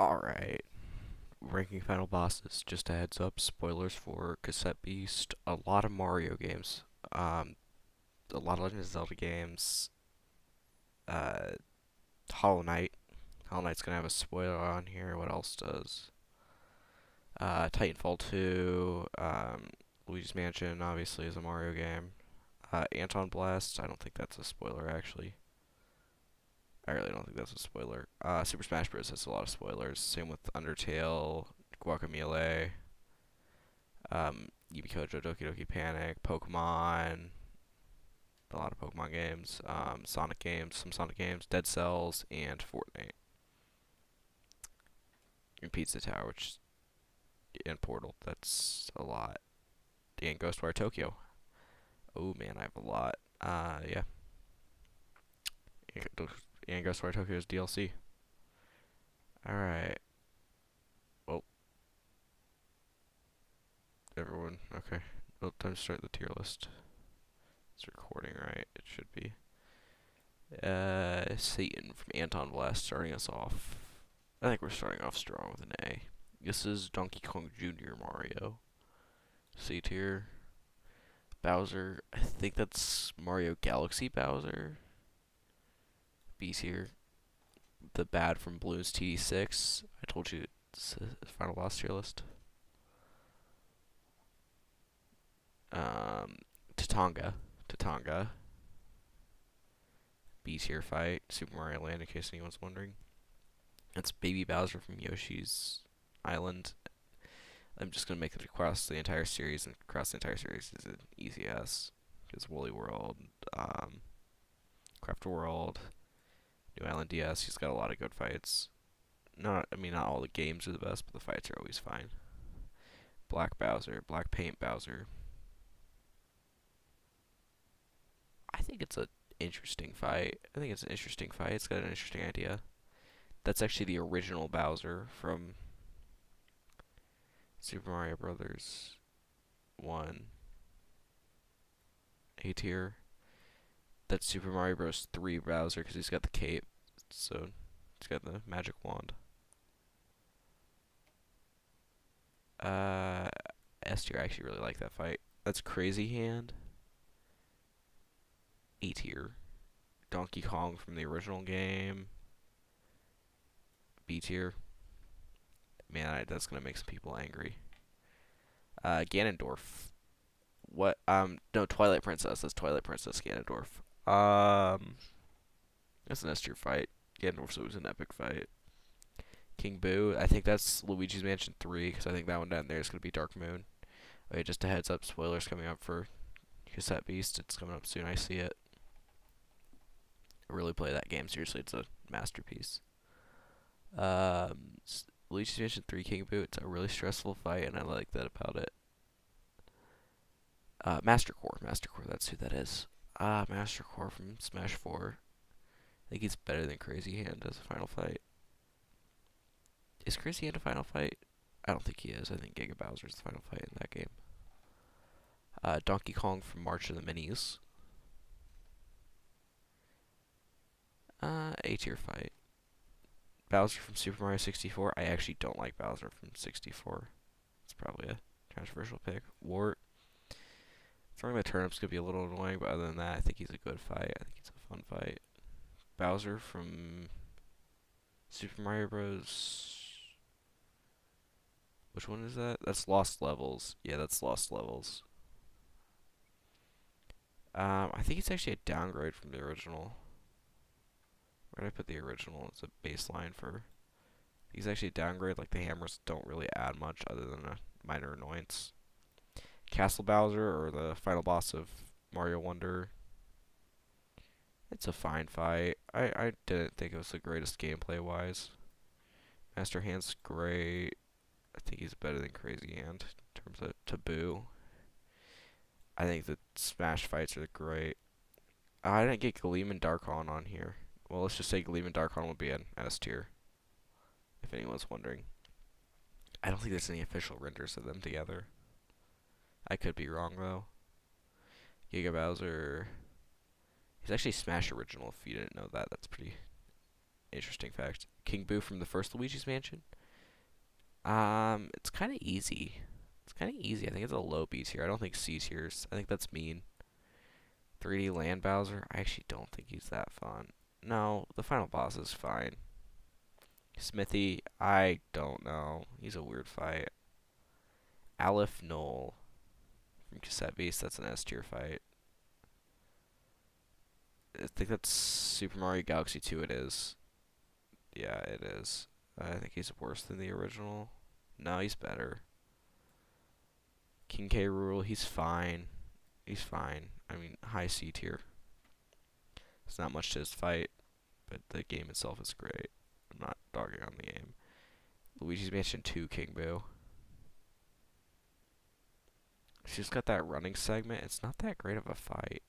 Alright, ranking final bosses. Just a heads up, spoilers for Cassette Beast. A lot of Mario games. Um, a lot of Legend of Zelda games. Uh, Hollow Knight. Hollow Knight's gonna have a spoiler on here. What else does? Titanfall 2. Luigi's Mansion obviously is a Mario game. Anton Blast. I don't think that's a spoiler actually. I really don't think that's a spoiler. Super Smash Bros. Has a lot of spoilers. Same with Undertale, Guacamelee, Yu Kojo, Doki Doki Panic, Pokemon, a lot of Pokemon games, Sonic games, some Sonic games, Dead Cells, and Fortnite. And Pizza Tower, and Portal. That's a lot. And Ghostwire Tokyo. Oh man, I have a lot. Yeah. And Ghostwire Tokyo's DLC. Alright. Well, everyone. Okay. Well, time to start the tier list. It's recording, right? It should be. Satan from Anton Blast starting us off. I think we're starting off strong with an A. This is Donkey Kong Jr. Mario. C tier. Bowser. I think that's Mario Galaxy Bowser. B tier. The Bad from Blues TD6. I told you it's a final boss tier list. Tatanga. Tatanga. B tier fight. Super Mario Land, in case anyone's wondering. That's Baby Bowser from Yoshi's Island. I'm just gonna make it across the entire series, and across the entire series is an easy S. Because Woolly World, Craft World, New Island DS. He's got a lot of good fights. Not all the games are the best, but the fights are always fine. Black Bowser, Black Paint Bowser. I think it's an interesting fight. It's got an interesting idea. That's actually the original Bowser from Super Mario Brothers 1. A tier. That's Super Mario Bros. 3 Bowser because he's got the cape. So he's got the magic wand. Uh, S tier. I actually really like that fight. That's Crazy Hand. A tier. Donkey Kong from the original game. B tier. Man, that's gonna make some people angry. Ganondorf. What? No, Twilight Princess. That's Twilight Princess Ganondorf. That's an S tier fight. Ganondorf's always an epic fight. King Boo. I think that's Luigi's Mansion 3, because I think that one down there is gonna be Dark Moon. Okay, just a heads up. Spoilers coming up for Cassette Beast. It's coming up soon. I see it. I really play that game seriously. It's a masterpiece. Luigi's Mansion 3 King Boo. It's a really stressful fight, and I like that about it. Master Core. Master Core. That's who that is. Master Core from Smash 4. I think he's better than Crazy Hand as a final fight. Is Crazy Hand a final fight? I don't think he is. I think Giga Bowser's the final fight in that game. Donkey Kong from March of the Minis. A tier fight. Bowser from Super Mario 64. I actually don't like Bowser from 64. It's probably a controversial pick. Wart. Throwing the turnips could be a little annoying, but other than that, I think he's a good fight. I think it's a fun fight. Bowser from Super Mario Bros. Which one is that? That's Lost Levels. Yeah, that's Lost Levels. I think it's actually a downgrade from the original. Where did I put the original? It's a baseline for. He's actually a downgrade. Like the hammers don't really add much other than a minor annoyance. Castle Bowser or the final boss of Mario Wonder. It's a fine fight. I didn't think it was the greatest gameplay wise. Master Hand's great. I think he's better than Crazy Hand in terms of Taboo. I think the Smash fights are great. I didn't get Gleam and Darkon on here. Well, let's just say Gleam and Darkon will be an S tier, if anyone's wondering. I don't think there's any official renders of them together. I could be wrong, though. Giga Bowser. He's actually Smash Original, if you didn't know that. That's pretty interesting fact. King Boo from the first Luigi's Mansion. It's kind of easy. It's kind of easy. I think it's a low B tier. I don't think C tiers. I think that's mean. 3D Land Bowser. I actually don't think he's that fun. No, the final boss is fine. Smithy. I don't know. He's a weird fight. Aleph Knoll from Cassette Beasts. That's an S tier fight. I think that's Super Mario Galaxy 2. It is. Yeah, it is. I think he's worse than the original. No, he's better. King K. Rool, he's fine. He's fine. I mean, high C tier. It's not much to his fight, but the game itself is great. I'm not dogging on the game. Luigi's Mansion 2 King Boo. She's got that running segment. It's not that great of a fight.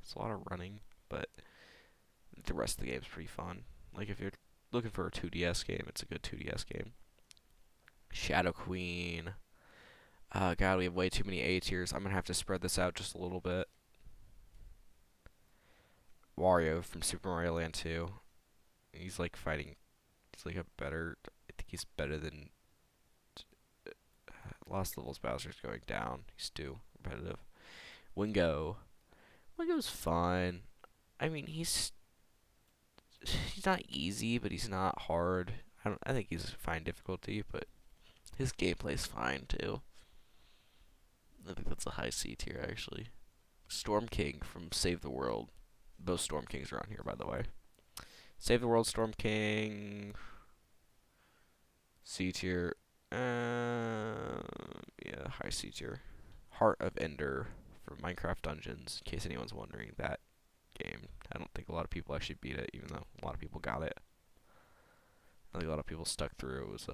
It's a lot of running, but the rest of the game's pretty fun. Like, if you're looking for a 2DS game, it's a good 2DS game. Shadow Queen. God, we have way too many A tiers. I'm going to have to spread this out just a little bit. Wario from Super Mario Land 2. He's like fighting. He's like a better. I think he's better than. Lost Levels Bowser's going down. He's too repetitive. Wingo. Wingo's fun. I mean, he's not easy, but he's not hard. I think he's fine difficulty, but his gameplay's fine too. I think that's a high C tier actually. Storm King from Save the World. Both Storm Kings are on here, by the way. Save the World, Storm King. C tier. Yeah, high C tier. Heart of Ender from Minecraft Dungeons, in case anyone's wondering. That game, I don't think a lot of people actually beat it, even though a lot of people got it. I think a lot of people stuck through. It was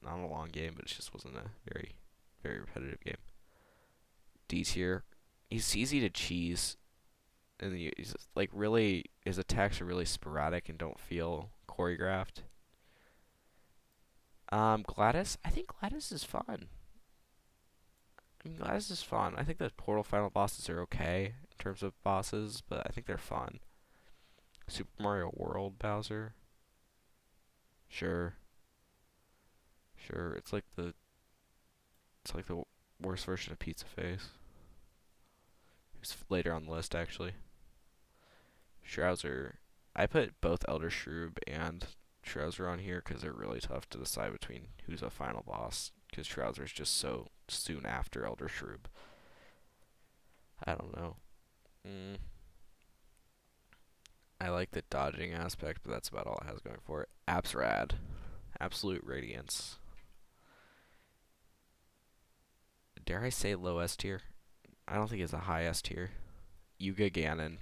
not a long game, but it just wasn't a very, very repetitive game. D tier. He's easy to cheese, and he's like really, his attacks are really sporadic and don't feel choreographed. Gladys. I think Gladys is fun. I mean, Gladys is fun. I think the Portal final bosses are okay in terms of bosses, but I think they're fun. Super Mario World Bowser. Sure. Sure. It's like the worst version of Pizza Face. It's later on the list actually. Shrowser. I put both Elder Shroob and Shrowser on here because they're really tough to decide between who's a final boss. Because Shrowser's just so soon after Elder Shroob. I don't know. I like the dodging aspect, but that's about all it has going for it. App's rad. Absolute Radiance. Dare I say low S tier? I don't think it's a high S tier. Yuga Ganon.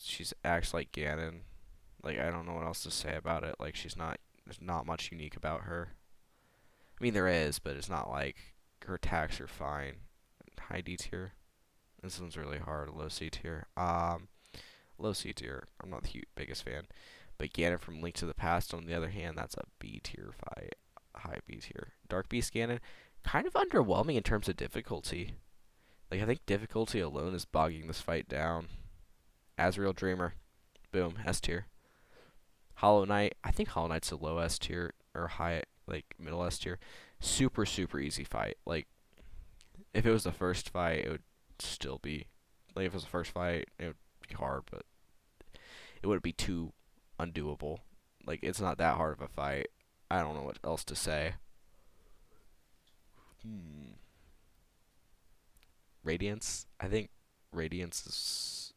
She's acts like Ganon. Like, I don't know what else to say about it. Like, there's not much unique about her. I mean, there is, but it's not like her attacks are fine. High D tier. This one's really hard. Low C tier. Low C tier. I'm not the biggest fan. But Ganon from Link to the Past, on the other hand, that's a B tier fight. High B tier. Dark Beast Ganon, kind of underwhelming in terms of difficulty. Like, I think difficulty alone is bogging this fight down. Azrael Dreamer. Boom. S tier. Hollow Knight. I think Hollow Knight's a low S tier. Or high, like, middle S tier. Super, super easy fight. Like, if it was the first fight, it would still be. Like, if it was the first fight, it would be hard, but it wouldn't be too undoable. Like, it's not that hard of a fight. I don't know what else to say. Radiance. I think Radiance is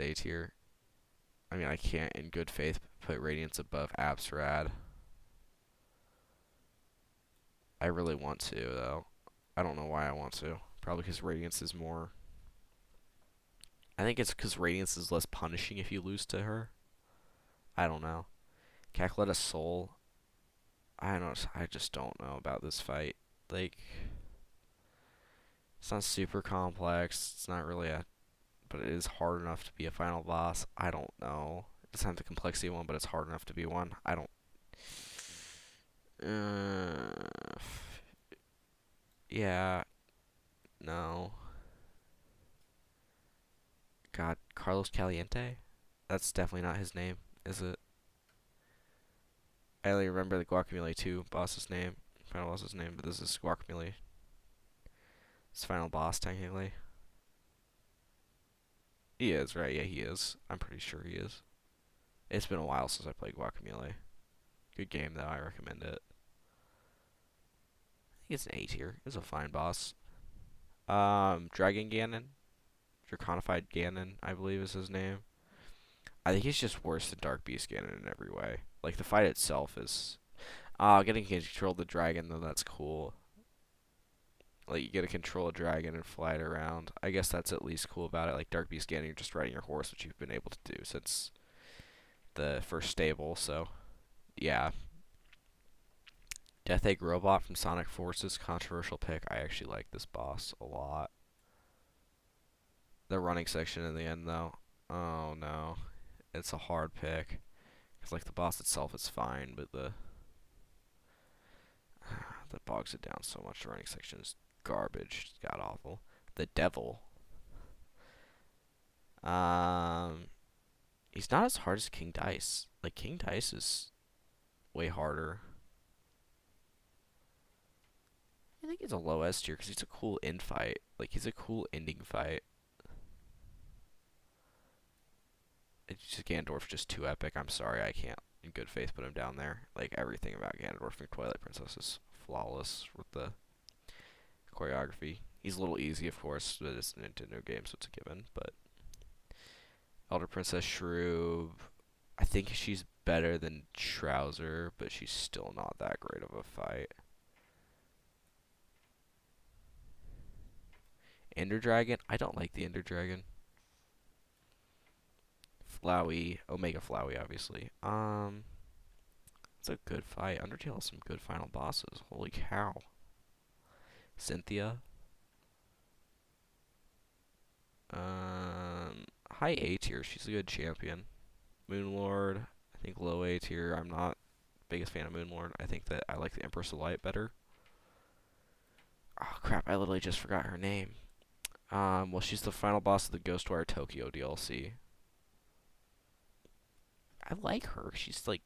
A tier. I mean, I can't in good faith put Radiance above App's rad. I really want to, though. I don't know why I want to. Probably because Radiance is more. I think it's because Radiance is less punishing if you lose to her. I don't know. Cackletta Soul. I just don't know about this fight. Like, it's not super complex. It's not really but it is hard enough to be a final boss. I don't know. It doesn't have the complexity one, but it's hard enough to be one. I don't. Yeah. No. God, Carlos Caliente? That's definitely not his name, is it? I only remember the Guacamole 2 boss's name, final boss's name, but this is Guacamole. It's final boss, technically. He is, right? Yeah, he is. I'm pretty sure he is. It's been a while since I played Guacamole. Good game, though. I recommend it. I think it's an A tier. It's a fine boss. Dragon Ganon? Draconified Ganon, I believe is his name. I think he's just worse than Dark Beast Ganon in every way. Like, the fight itself is... getting to control the dragon, though, that's cool. Like, you get to control a dragon and fly it around. I guess that's at least cool about it. Like, Dark Beast Ganon, you're just riding your horse, which you've been able to do since the first stable, so... Yeah. Death Egg Robot from Sonic Forces, controversial pick. I actually like this boss a lot. The running section in the end, though. Oh, no. It's a hard pick. Because, like, the boss itself is fine, but that bogs it down so much. The running section is garbage. It's god-awful. The Devil. He's not as hard as King Dice. Like, King Dice is way harder. I think he's a low S tier because he's a cool end fight. Like, he's a cool ending fight. It's just Ganondorf's just too epic. I'm sorry, I can't in good faith put him down there. Like, everything about Ganondorf and Twilight Princess is flawless with the choreography. He's a little easy, of course, but it's a Nintendo game, so it's a given. But Elder Princess Shroob, I think she's better than Trowser, but she's still not that great of a fight. Ender Dragon, I don't like the Ender Dragon. Flowey, Omega Flowey, obviously. It's a good fight. Undertale has some good final bosses. Holy cow. Cynthia. High A tier. She's a good champion. Moonlord, I think low A tier. I'm not biggest fan of Moonlord. I think that I like the Empress of Light better. Oh crap! I literally just forgot her name. Well, she's the final boss of the Ghostwire Tokyo DLC. I like her. She's like,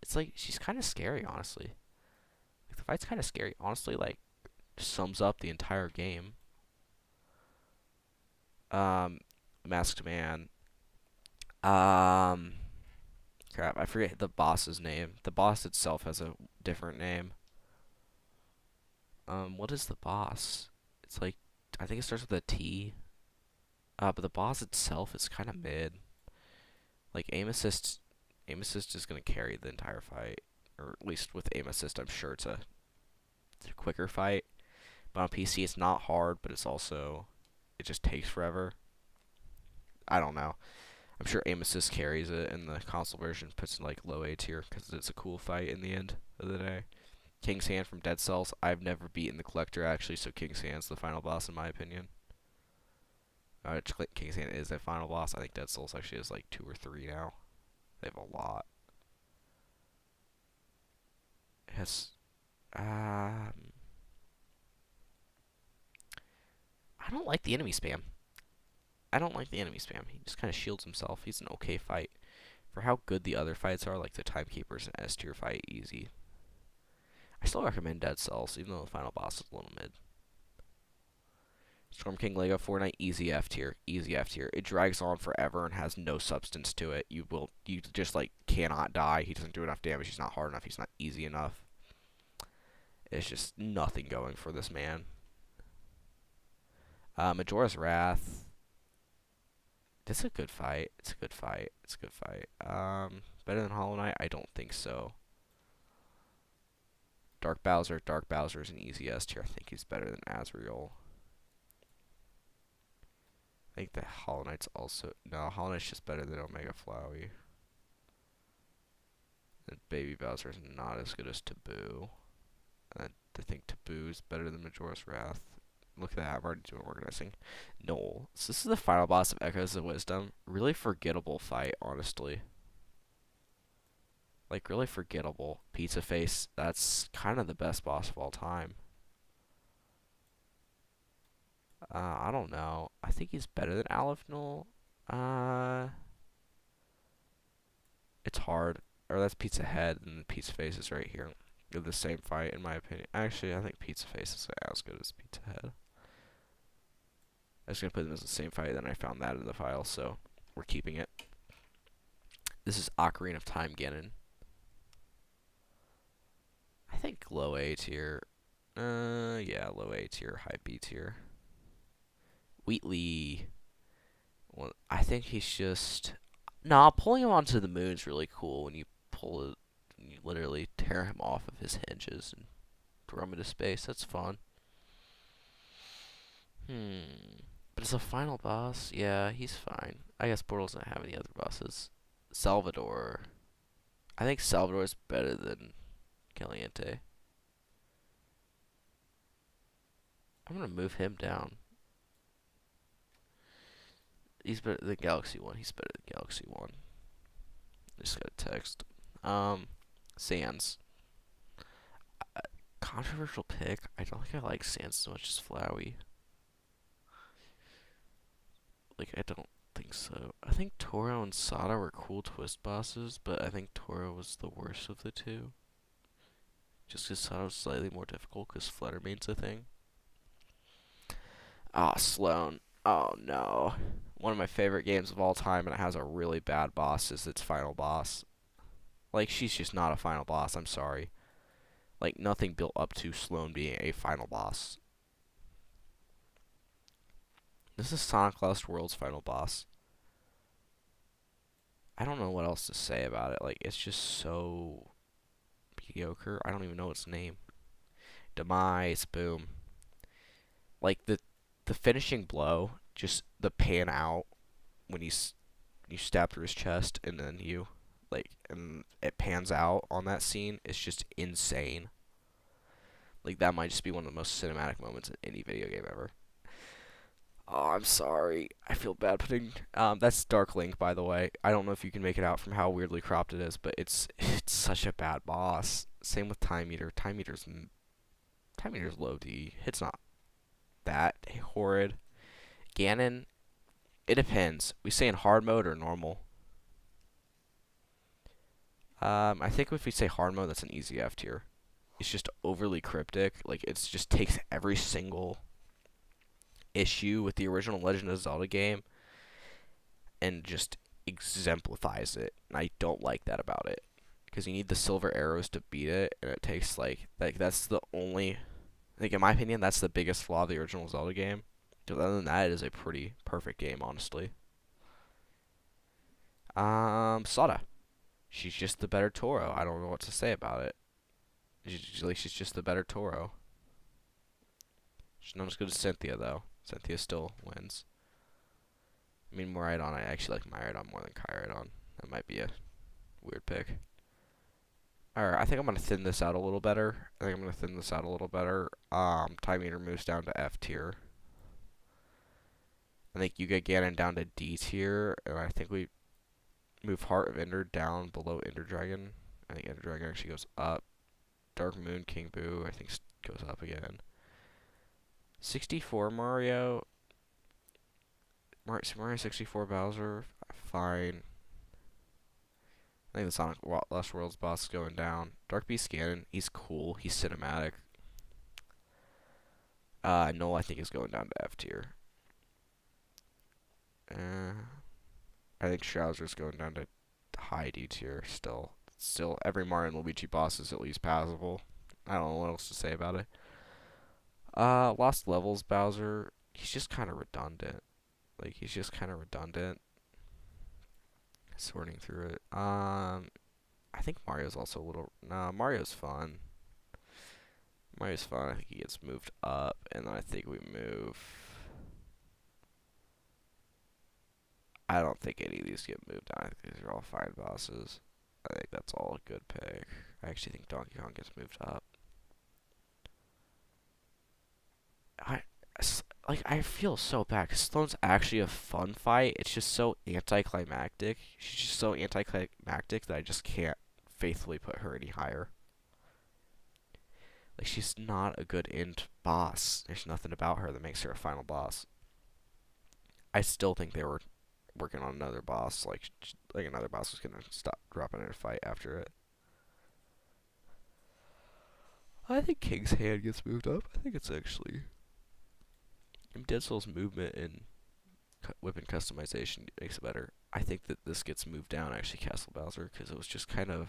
it's like she's kind of scary, honestly. Like the fight's kind of scary, honestly. Like, sums up the entire game. Masked Man. Crap, I forget the boss's name. The boss itself has a different name. What is the boss? It's like, I think it starts with a T. But the boss itself is kind of mid. Like, aim assist is gonna carry the entire fight, or at least with aim assist, I'm sure it's a quicker fight. But on PC, it's not hard, but it's also, it just takes forever. I don't know. I'm sure aim assist carries it, and the console version puts it like low A tier because it's a cool fight in the end of the day. King's Hand from Dead Cells. I've never beaten the Collector actually, so King's Hand's the final boss in my opinion. King's Hand is a final boss. I think Dead Cells actually has like 2 or 3 now. They have a lot. It has. I don't like the enemy spam. I don't like the enemy spam. He just kind of shields himself. He's an okay fight. For how good the other fights are, like the Timekeeper's an S tier fight, easy. I still recommend Dead Cells, even though the final boss is a little mid. Storm King Lego Fortnite, easy F tier. Easy F tier. It drags on forever and has no substance to it. You just like cannot die. He doesn't do enough damage. He's not hard enough. He's not easy enough. It's just nothing going for this man. Majora's Wrath. It's a good fight. It's a good fight. It's a good fight. Better than Hollow Knight? I don't think so. Dark Bowser. Dark Bowser's an easy S tier. I think he's better than Azrael. I think that Hollow Knight's also... No, Hollow Knight's just better than Omega Flowey. And Baby Bowser's not as good as Taboo. And I think Taboo's better than Majora's Wrath. Look at that, I'm already doing organizing. Noel. So this is the final boss of Echoes of Wisdom. Really forgettable fight, honestly. Like, really forgettable. Pizza Face, that's kind of the best boss of all time. I don't know. I think think he's better than Aleph Null. Uh, it's hard. Or that's Pizza Head, and Pizza Face is right here. They're the same fight, in my opinion. Actually, I think Pizza Face is as good as Pizza Head. I was gonna put them as the same fight, then I found that in the file, so we're keeping it. This is Ocarina of Time Ganon. I think low A tier. Yeah, low A tier, high B tier. Wheatley. Well, I think he's just. Nah, pulling him onto the moon is really cool when you pull it, you literally tear him off of his hinges and throw him into space. That's fun. But as a final boss, yeah, he's fine. I guess Portal doesn't have any other bosses. Salvador. I think Salvador is better than Caliente. I'm gonna move him down. He's better than Galaxy 1. He's better than Galaxy 1. I just got a text. Sans. Controversial pick. I don't think I like Sans as much as Flowey. Like, I don't think so. I think Toro and Sada were cool twist bosses, but I think Toro was the worst of the two. Just because Sada was slightly more difficult because Fluttermane's a thing. Ah, Sloan. Oh no. One of my favorite games of all time, and it has a really bad boss, is its final boss. Like, she's just not a final boss, I'm sorry. Like, nothing built up to Sloan being a final boss. This is Sonic Lost World's final boss. I don't know what else to say about it. Like, it's just so mediocre. I don't even know its name. Demise, boom. Like, the finishing blow, just the pan out when you stab through his chest, and then and it pans out on that scene. It's just insane. Like, that might just be one of the most cinematic moments in any video game ever. Oh, I'm sorry. I feel bad putting. That's Dark Link, by the way. I don't know if you can make it out from how weirdly cropped it is, but it's such a bad boss. Same with Time Meter. Time Meter's low D. It's not that horrid. Ganon. It depends. We say in hard mode or normal. I think if we say hard mode, that's an easy F tier. It's just overly cryptic. Like, it just takes every single issue with the original Legend of Zelda game and just exemplifies it. And I don't like that about it. Because you need the silver arrows to beat it, and it takes, like that's the only... Like, in my opinion, that's the biggest flaw of the original Zelda game. Because other than that, it is a pretty perfect game, honestly. Sada. She's just the better Toro. I don't know what to say about it. She's just the better Toro. She's not as good as Cynthia, though. Cynthia still wins. I mean, Miraidon, I actually like Miraidon more than Kyraidon. That might be a weird pick. Alright, I think I'm going to thin this out a little better. Time Meter moves down to F tier. I think you get Ganon down to D tier, and I think we move Heart of Ender down below Ender Dragon. I think Ender Dragon actually goes up. Dark Moon King Boo, I think, goes up again. 64 Mario. Mario 64 Bowser, fine. I think the Sonic Lost World's boss is going down. Dark Beast Ganon, he's cool. He's cinematic. Null, I think, is going down to F tier. I think Shroud's going down to high D tier still. Still, every Mario and Luigi boss is at least passable. I don't know what else to say about it. Lost Levels Bowser, he's just kind of redundant. Sorting through it. I think Mario's also a little... Nah, Mario's fun. I think he gets moved up, and then I think we move... I don't think any of these get moved down. I think these are all fine bosses. I think that's all a good pick. I actually think Donkey Kong gets moved up. I feel so bad because Sloan's actually a fun fight. It's just so anticlimactic. She's just so anticlimactic that I just can't faithfully put her any higher. Like, she's not a good end boss. There's nothing about her that makes her a final boss. I still think they were working on another boss. Like another boss was gonna stop dropping in a fight after it. I think King's hand gets moved up. I think it's actually Dead Souls movement and weapon customization makes it better. I think that this gets moved down actually, Castle Bowser, because it was just kind of,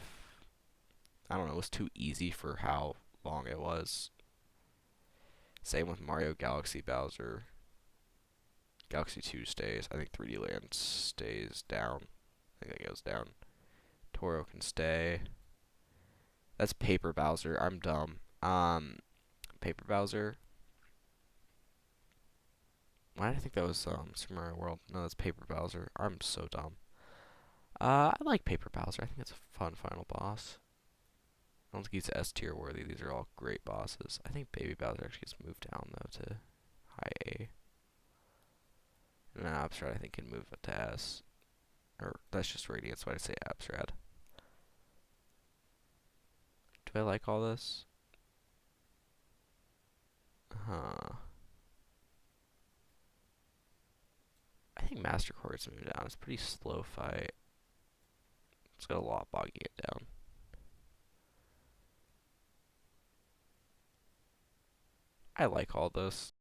I don't know, it was too easy for how long it was. Same with Mario Galaxy Bowser. Galaxy 2 stays. I think 3D Land stays down. I think that goes down. Toro can stay. That's Paper Bowser. I'm dumb. Paper Bowser. Why did I think that was Super Mario World? No, that's Paper Bowser. I'm so dumb. I like Paper Bowser. I think it's a fun final boss. I don't think he's S tier worthy. These are all great bosses. I think Baby Bowser actually gets moved down though to high A. And then Abstrad I think can move it to S. Or that's just Radiance, why I say Abstrad. Do I like all this? Huh. I think Master Core gets moved down. It's a pretty slow fight. It's got a lot bogging it down. I like all this.